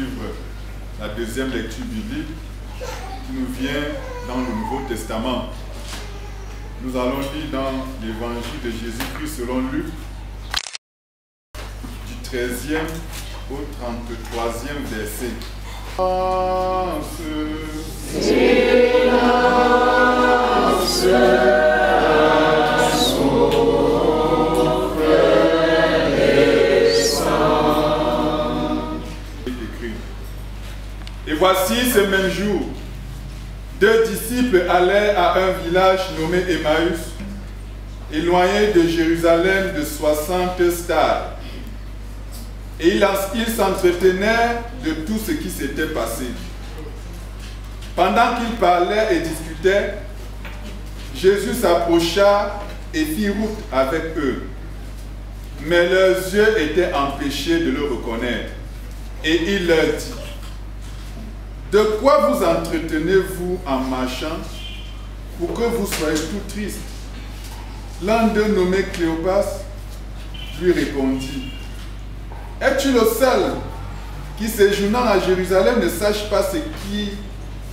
suivre la deuxième lecture biblique qui nous vient dans le Nouveau Testament. Nous allons lire dans l'évangile de Jésus-Christ selon Luc, du 13e au 33e verset. Et voici ce même jour, deux disciples allaient à un village nommé Emmaüs, éloigné de Jérusalem de 60 stades. Et ils s'entretenaient de tout ce qui s'était passé. Pendant qu'ils parlaient et discutaient, Jésus s'approcha et fit route avec eux. Mais leurs yeux étaient empêchés de le reconnaître. Et il leur dit: de quoi vous entretenez-vous en marchant pour que vous soyez tout tristes? L'un d'eux, nommé Cléopas, lui répondit: es-tu le seul qui, séjournant à Jérusalem, ne sache pas ce qui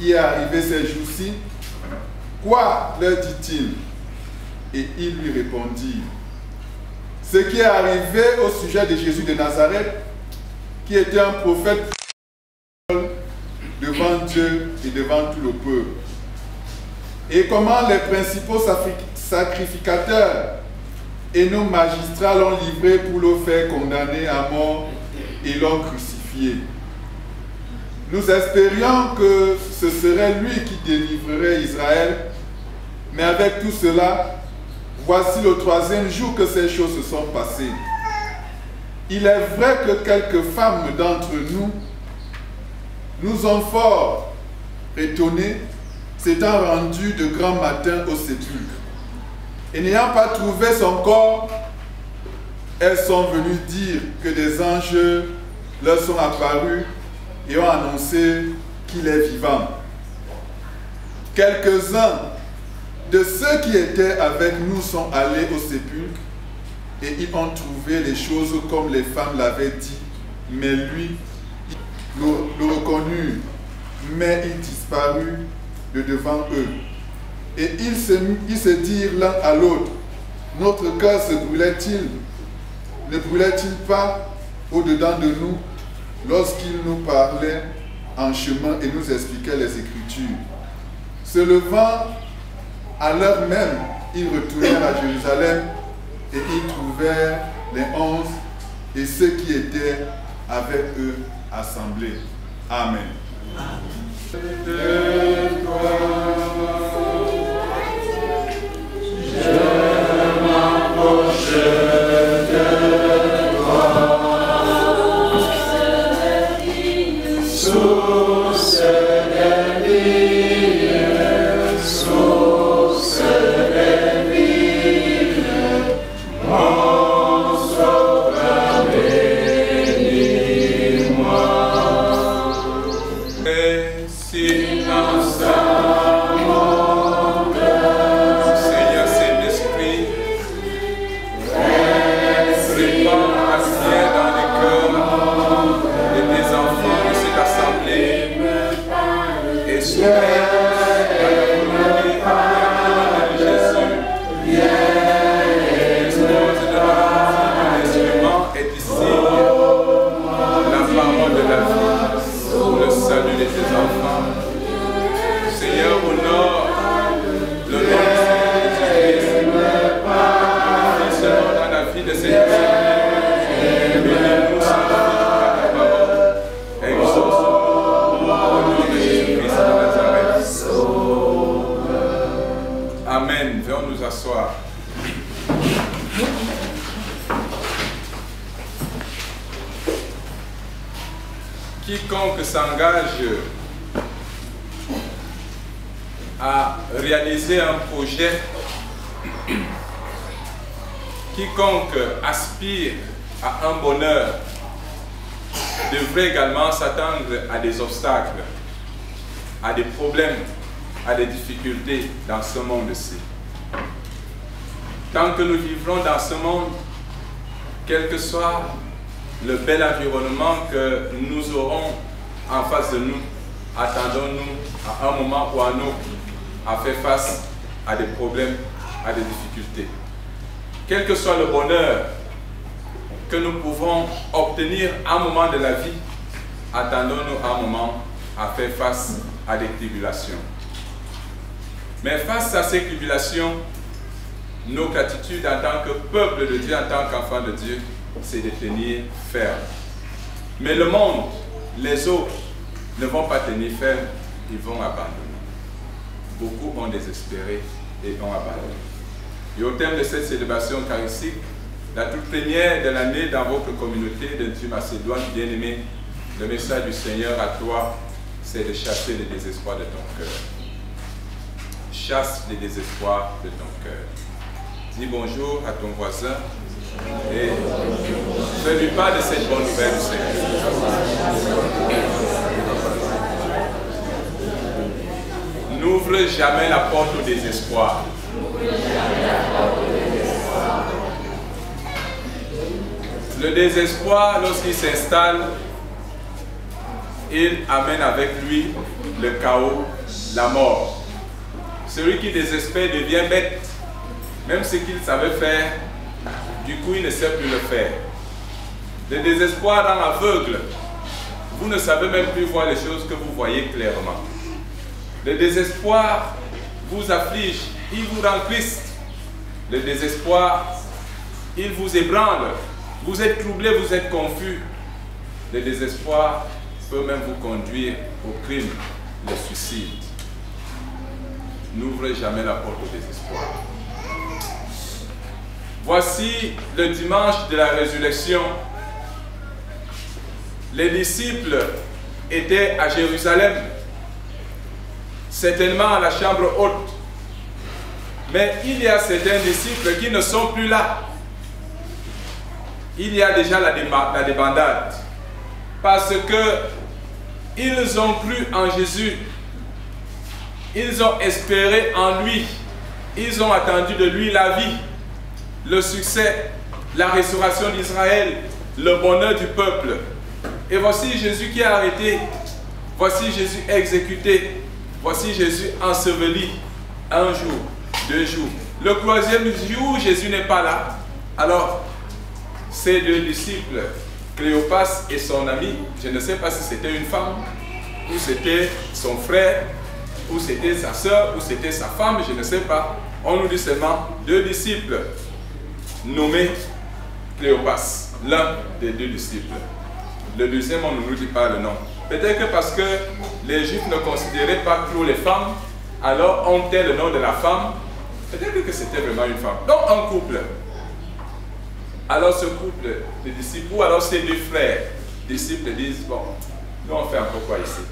y est arrivé ces jours-ci? Quoi, leur dit-il? Et ils lui répondirent: ce qui est arrivé au sujet de Jésus de Nazareth, qui était un prophète devant Dieu et devant tout le peuple. Et comment les principaux sacrificateurs et nos magistrats l'ont livré pour le faire condamner à mort et l'ont crucifié. Nous espérions que ce serait lui qui délivrerait Israël, mais avec tout cela, voici le troisième jour que ces choses se sont passées. Il est vrai que quelques femmes d'entre nous ont fort étonnés, s'étant rendues de grand matin au sépulcre. Et n'ayant pas trouvé son corps, elles sont venues dire que des anges leur sont apparus et ont annoncé qu'il est vivant. Quelques-uns de ceux qui étaient avec nous sont allés au sépulcre et ils ont trouvé les choses comme les femmes l'avaient dit, mais lui le reconnut, mais il disparut de devant eux. Et ils se dirent l'un à l'autre: notre cœur se brûlait-il, ne brûlait-il pas au-dedans de nous lorsqu'il nous parlait en chemin et nous expliquait les Écritures? Se levant à l'heure même, ils retournèrent à Jérusalem et ils trouvèrent les 11 et ceux qui étaient avec eux assemblés. Amen. Je m'approche de toi, source de vie, source de vie, mon sauveur, bénis-moi. Silence à mon cœur, Seigneur Saint-Esprit, répand ta lumière dans les cœurs de tes enfants de cette assemblée et soumets à la volonté de Jésus. Dispose de la l'instrument et d'ici la parole de la vie pour le salut de tes enfants. Seigneur, honore le nom de Jésus-Christ, dans la vie de Seigneur. Bénis-nous par ta parole. Exauce-nous au nom de Jésus-Christ de Nazareth. Amen. Venons nous asseoir. Quiconque s'engage à réaliser un projet, quiconque aspire à un bonheur, devrait également s'attendre à des obstacles, à des problèmes, à des difficultés dans ce monde-ci. Tant que nous vivrons dans ce monde, quel que soit le bel environnement que nous aurons en face de nous, attendons-nous à un moment ou à un autre à faire face à des problèmes, à des difficultés. Quel que soit le bonheur que nous pouvons obtenir à un moment de la vie, attendons-nous à un moment à faire face à des tribulations. Mais face à ces tribulations, notre attitude en tant que peuple de Dieu, en tant qu'enfant de Dieu, c'est de tenir ferme. Mais le monde, les autres, ne vont pas tenir ferme, ils vont abandonner. Beaucoup ont désespéré et ont abandonné. Et au terme de cette célébration eucharistique, la toute première de l'année dans votre communauté de Dieu Macédoine, bien-aimé, le message du Seigneur à toi, c'est de chasser le désespoir de ton cœur. Chasse les désespoirs de ton cœur. Dis bonjour à ton voisin et fais-lui part de cette bonne nouvelle du Seigneur. N'ouvre jamais la porte au désespoir. Le désespoir, lorsqu'il s'installe, il amène avec lui le chaos, la mort. Celui qui désespère devient bête. Même ce qu'il savait faire, du coup il ne sait plus le faire. Le désespoir rend aveugle. Vous ne savez même plus voir les choses que vous voyez clairement. Le désespoir vous afflige, il vous rend triste. Le désespoir, il vous ébranle. Vous êtes troublé, vous êtes confus. Le désespoir peut même vous conduire au crime, le suicide. N'ouvrez jamais la porte au désespoir. Voici le dimanche de la résurrection. Les disciples étaient à Jérusalem, certainement à la chambre haute. Mais il y a certains disciples qui ne sont plus là. Il y a déjà la débandade. Parce que ils ont cru en Jésus. Ils ont espéré en lui. Ils ont attendu de lui la vie, le succès, la restauration d'Israël, le bonheur du peuple. Et voici Jésus qui est arrêté. Voici Jésus exécuté. Voici Jésus enseveli. Un jour, 2 jours. Le 3e jour, Jésus n'est pas là. Alors, ces 2 disciples, Cléopas et son ami, je ne sais pas si c'était une femme, ou c'était son frère, ou c'était sa soeur, ou c'était sa femme, je ne sais pas. On nous dit seulement 2 disciples nommés Cléopas, l'un des 2 disciples. Le deuxième, on ne nous dit pas le nom. Peut-être que parce que les Juifs ne considéraient pas trop les femmes, alors on tait le nom de la femme. Peut-être que c'était vraiment une femme. Donc un couple. Alors ce couple de disciples, ou alors ces 2 frères disciples disent, bon, nous on fait encore quoi ici?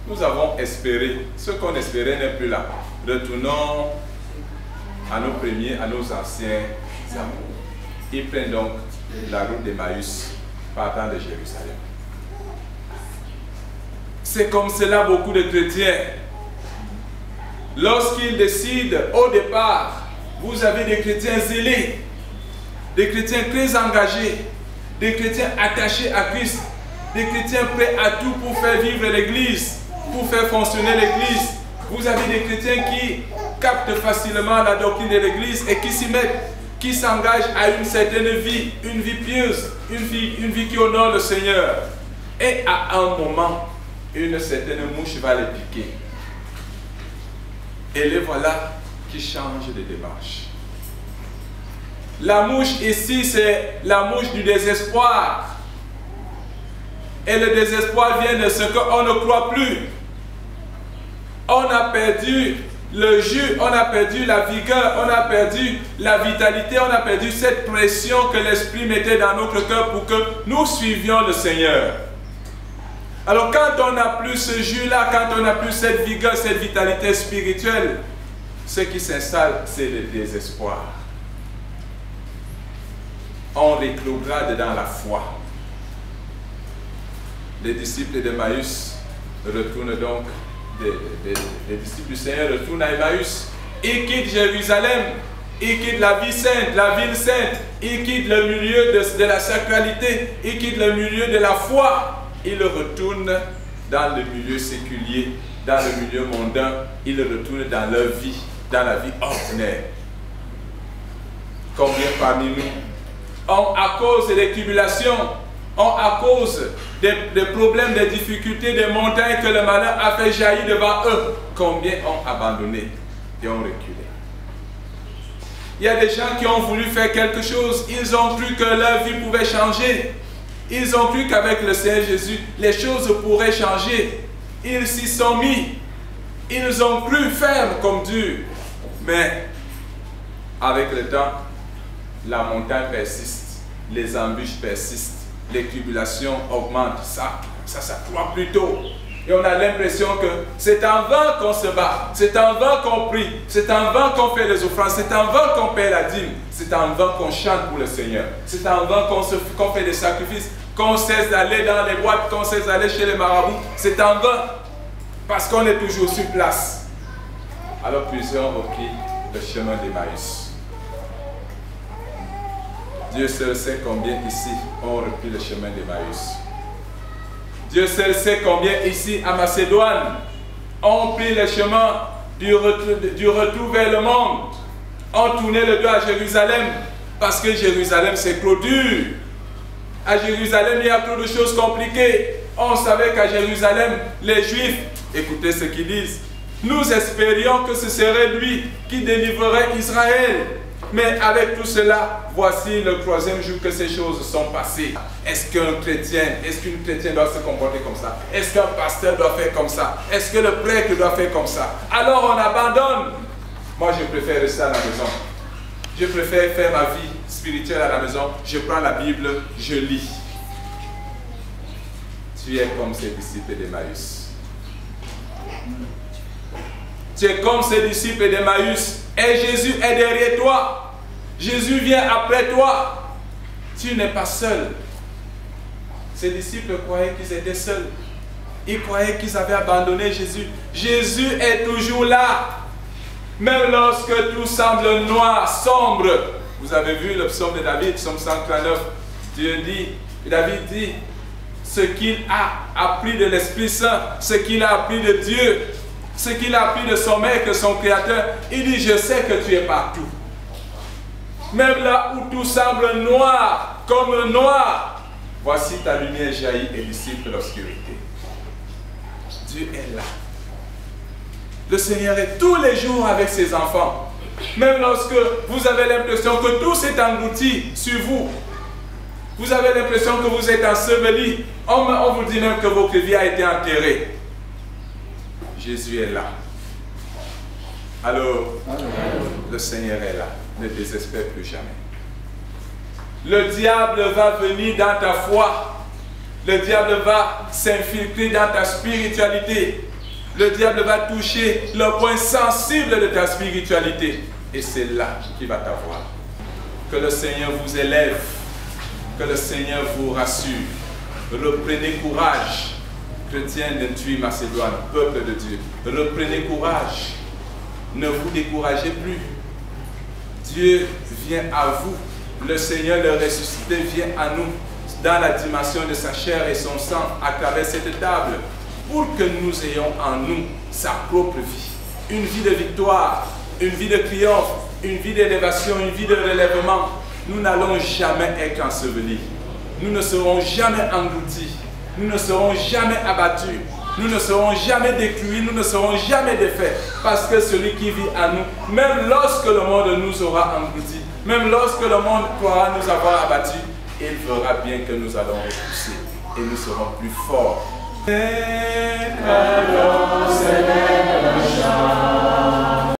Nous avons espéré, ce qu'on espérait n'est plus là. Retournons à nos premiers, à nos anciens amours. Ils prennent donc la route d'Emmaüs, partant de Jérusalem. C'est comme cela beaucoup de chrétiens. Lorsqu'ils décident au départ, vous avez des chrétiens zélés, des chrétiens très engagés, des chrétiens attachés à Christ, des chrétiens prêts à tout pour faire vivre l'Église, pour faire fonctionner l'Église. Vous avez des chrétiens qui captent facilement la doctrine de l'Église et qui s'y mettent, qui s'engagent à une certaine vie, une vie pieuse, une vie qui honore le Seigneur. Et à un moment, une certaine mouche va les piquer. Et les voilà qui changent de démarche. La mouche ici, c'est la mouche du désespoir. Et le désespoir vient de ce qu'on ne croit plus. On a perdu le jus, on a perdu la vigueur, on a perdu la vitalité, on a perdu cette pression que l'Esprit mettait dans notre cœur pour que nous suivions le Seigneur. Alors quand on n'a plus ce jus-là, quand on n'a plus cette vigueur, cette vitalité spirituelle, ce qui s'installe, c'est le désespoir. On rétrograde dans la foi. Les disciples d'Emmaüs retournent donc, les disciples du Seigneur retournent à Emmaüs. Ils quittent Jérusalem, ils quittent la vie sainte, la ville sainte, ils quittent le milieu de la sacralité, ils quittent le milieu de la foi. Ils retournent dans le milieu séculier, dans le milieu mondain, ils retournent dans leur vie, dans la vie ordinaire. Combien parmi nous ont, à cause des tribulations, à cause des problèmes, des difficultés, des montagnes que le malheur a fait jaillir devant eux, combien ont abandonné et ont reculé? Il y a des gens qui ont voulu faire quelque chose, ils ont cru que leur vie pouvait changer. Ils ont cru qu'avec le Seigneur Jésus, les choses pourraient changer. Ils s'y sont mis. Ils ont cru ferme comme dur. Mais avec le temps, la montagne persiste, les embûches persistent, les tribulations augmentent. Ça s'accroît plutôt. Et on a l'impression que c'est en vain qu'on se bat, c'est en vain qu'on prie, c'est en vain qu'on fait les offrandes, c'est en vain qu'on paie la dîme, c'est en vain qu'on chante pour le Seigneur, c'est en vain qu'on fait des sacrifices, qu'on cesse d'aller dans les boîtes, qu'on cesse d'aller chez les marabouts, c'est en vain, parce qu'on est toujours sur place. Alors plusieurs ont repris le chemin d'Emmaüs. Dieu seul sait combien ici ont repris le chemin d'Emmaüs. Dieu seul sait combien ici à Macédoine ont pris le chemin du retour vers le monde, ont tourné le dos à Jérusalem, parce que Jérusalem c'est trop dur. À Jérusalem il y a trop de choses compliquées. On savait qu'à Jérusalem les Juifs, écoutez ce qu'ils disent, nous espérions que ce serait lui qui délivrerait Israël. Mais avec tout cela, voici le 3e jour que ces choses sont passées. Est-ce qu'une chrétienne doit se comporter comme ça? Est-ce qu'un pasteur doit faire comme ça? Est-ce que le prêtre doit faire comme ça? Alors on abandonne. Moi je préfère rester à la maison. Je préfère faire ma vie spirituelle à la maison. Je prends la Bible, je lis. Tu es comme ces disciples d'Emmaüs. Tu es comme ces disciples d'Emmaüs. Et Jésus est derrière toi. Jésus vient après toi. Tu n'es pas seul. Ces disciples croyaient qu'ils étaient seuls. Ils croyaient qu'ils avaient abandonné Jésus. Jésus est toujours là. Même lorsque tout semble noir, sombre. Vous avez vu le psaume de David, psaume 139. David dit, ce qu'il a appris de l'Esprit Saint, ce qu'il a appris de Dieu, ce qu'il a appris de son maître, son créateur, il dit, je sais que tu es partout. Même là où tout semble noir, comme noir, voici ta lumière jaillit et dissipe l'obscurité. Dieu est là. Le Seigneur est tous les jours avec ses enfants. Même lorsque vous avez l'impression que tout s'est englouti sur vous, vous avez l'impression que vous êtes enseveli, on vous dit même que votre vie a été enterrée. Jésus est là. Alors, le Seigneur est là. Ne désespère plus jamais. Le diable va venir dans ta foi. Le diable va s'infiltrer dans ta spiritualité. Le diable va toucher le point sensible de ta spiritualité. Et c'est là qu'il va t'avoir. Que le Seigneur vous élève. Que le Seigneur vous rassure. Reprenez courage. Chrétiens de Thuy Macédoine, peuple de Dieu, reprenez courage, ne vous découragez plus. Dieu vient à vous, le Seigneur le ressuscité vient à nous dans la dimension de sa chair et son sang à travers cette table pour que nous ayons en nous sa propre vie, une vie de victoire, une vie de triomphe, une vie d'élévation, une vie de relèvement. Nous n'allons jamais être ensevelis, nous ne serons jamais engloutis. Nous ne serons jamais abattus, nous ne serons jamais détruits, nous ne serons jamais défaits. Parce que celui qui vit à nous, même lorsque le monde nous aura engloutis, même lorsque le monde pourra nous avoir abattus, il verra bien que nous allons repousser et nous serons plus forts.